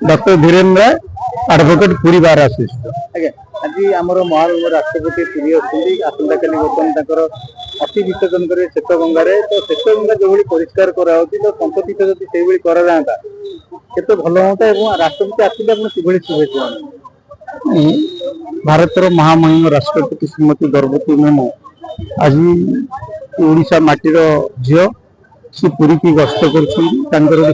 Doctor Dhirendra राय advocate Puri bar association. आज आमर महान राष्ट्रपति पुरी अच्छी आसंता काली बर्तमान अति विसर्जन करेंगे श्वेत गंगार। तो श्वेत गंगा जो परिष्कार कराऊँ तो संपत्ति जब से करा केते भल होता है राष्ट्रपति आसते कि शुभेच्छा। भारतर महामहिम राष्ट्रपति श्रीमती द्रौपदी मुर्मू आज ओडिशा माटीर झील सी पुरी की गस्त कर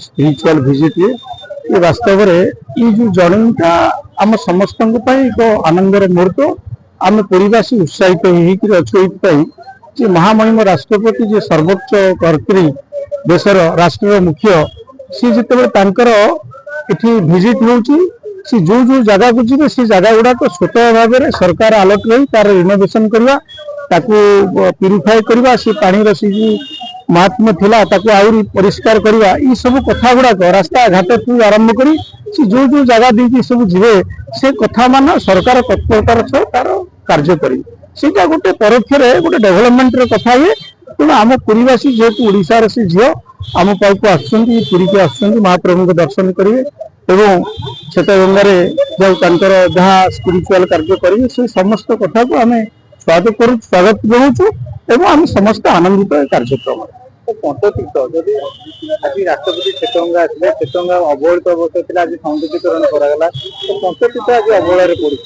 स्पिरिचुअल विजिट ये वास्तव ये जो जर्नीटा आम समस्त एक आनंदर मुहूर्त आम पुरीवासी उत्साहित होती महामहिम राष्ट्रपति जे सर्वोच्च कर्त्री देशर राष्ट्र मुख्य सी जिते विजिट होची जो जो जगह को जी से जगह गुड़ाक स्वतः भाव में सरकार अलर्ट रही तार रिनोवेशन करवा प्यूरिफाई करवा सी पानी सी महात्म्य थिला आहरी परिष्कार करवा ये सब कथा गुड़ाक रास्ता घाट ठू आरंभ कर जो जो जगह दी सब जीवे से कथा मान सरकार तत्परतार सह तार कार्य करा गोटे परोक्ष गोटे डेभलपमेंट कथा हुए तेणु आम पुरीवासी जेहेतु ओडिशार से झील आम पाक पुरी के महाप्रभु को दर्शन करेंगे एवं श्वेत गंगार जहाँ स्पिरिचुअल कार्य करेंगे से समस्त कथा को आम स्वागत जनाऊँ एवं आम समस्त आनंदित कार्यक्रम। पंचतीर्थ जदि आज राष्ट्रपति श्वेत गंगा आसे श्वेत गंगा अवहेलित अवस्था थी आज सौंदर्यीकरण कराला तो पंचतीर्थ आज अवहेलार पड़ी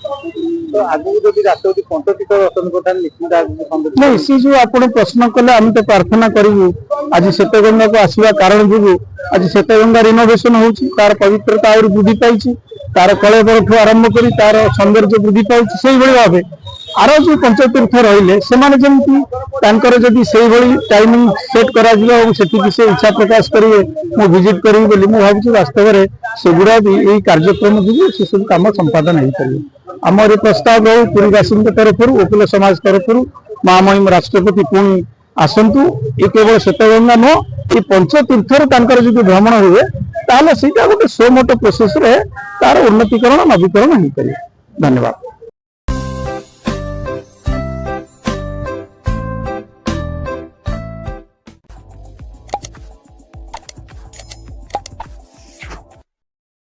तो आगू जब राष्ट्रपति पंचतीर्थ दर्शन करते निश्चित नहीं सी जो आप प्रश्न कले आम तो प्रार्थना करूँ आज श्वेत गंगा को आसवा कारण जो आज श्वेत गंगा रिनोवेशन होची तार पवित्रता और वृद्धि पाई तार कलेबर ठू आरंभ कर तार सौंदर्य वृद्धि पाई से भाव आर जो पंचतीर्थ रही जदि से टाइमिंग सेट करा से इच्छा प्रकाश करेंगे मु विजिट करी बोली मु भावी वास्तव में से गुड़ा भी यही कार्यक्रम जो से सब कम संपादन हो पार आम ये प्रस्ताव रहू पुरीवासी तरफ वकिल समाज तरफ महामहिम राष्ट्रपति पुणी आसतु ये केवल श्वेत गंगा नुह ये पंचतीर्थर जो भ्रमण हुए ताले गोटे सो मोटो प्रोसेस तार उन्नतीकरण नवीकरण हो पार। धन्यवाद।